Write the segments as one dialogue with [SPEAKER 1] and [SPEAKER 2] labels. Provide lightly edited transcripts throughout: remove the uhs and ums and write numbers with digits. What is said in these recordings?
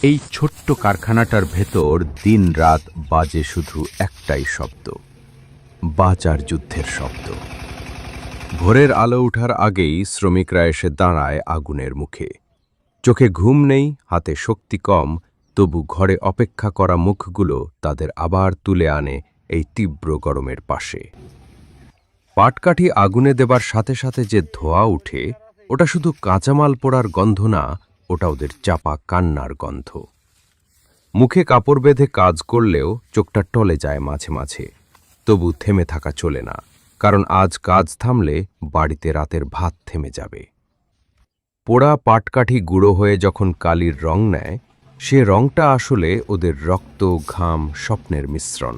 [SPEAKER 1] এই ছোট্ট কারখানাটার ভেতর দিন-রাত বাজে শুধু একটাই শব্দ, বাঁচার যুদ্ধের শব্দ। ভোরের আলো ওঠার আগেই শ্রমিকরা এসে দাঁড়ায় আগুনের মুখে। চোখে ঘুম নেই, হাতে শক্তি কম, তবু ঘরে অপেক্ষা করা মুখগুলো তাদের আবার তুলে আনে এই তীব্র গরমের পাশে। পাটকাঠি আগুনে দেবার সাথে সাথে যে ধোঁয়া উঠে, ওটা শুধু কাঁচামাল পোড়ার গন্ধ না, ওটা ওদের চাপা কান্নার গন্ধ। মুখে কাপড় বেঁধে কাজ করলেও চোখটা টলে যায় মাঝে মাঝে, তবু থেমে থাকা চলে না, কারণ আজ কাজ থামলে বাড়িতে রাতের ভাত থেমে যাবে। পোড়া পাটকাঠি গুঁড়ো হয়ে যখন কালির রং নেয়, সে রংটা আসলে ওদের রক্ত, ঘাম, স্বপ্নের মিশ্রণ।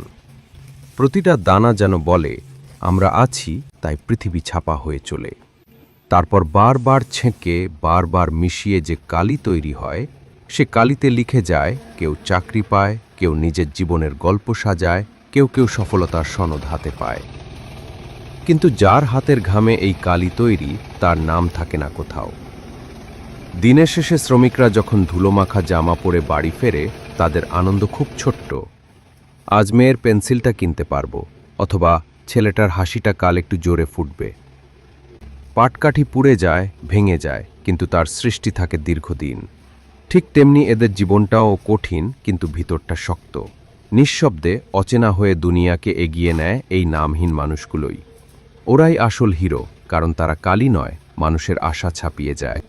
[SPEAKER 1] প্রতিটা দানা যেন বলে, আমরা আছি, তাই পৃথিবী ছাপা হয়ে চলে। তারপর বারবার ছেঁকে, বারবার মিশিয়ে যে কালি তৈরি হয়, সে কালিতে লিখে যায়, কেউ চাকরি পায়, কেউ নিজের জীবনের গল্প সাজায়, কেউ কেউ সফলতার সনদ হাতে পায়। কিন্তু যার হাতের ঘামে এই কালি তৈরি, তার নাম থাকে না কোথাও। দিনের শেষে শ্রমিকরা যখন ধুলোমাখা জামা পরে বাড়ি ফেরে, তাদের আনন্দ খুব ছোট্ট। আজ মেয়ের পেন্সিলটা কিনতে পারবো, অথবা ছেলেটার হাসিটা কাল একটু জোরে ফুটবে। পাটকাঠি পুড়ে যায়, ভেঙে যায়, কিন্তু তার সৃষ্টি থাকে দীর্ঘদিন। ঠিক তেমনি এদের জীবনটাও কঠিন, কিন্তু ভিতরটা শক্ত। নিঃশব্দে অচেনা হয়ে দুনিয়াকে এগিয়ে নেয় এই নামহীন মানুষগুলোই। ওরাই আসল হিরো, কারণ তারা কালি নয়, মানুষের আশা ছাপিয়ে যায়।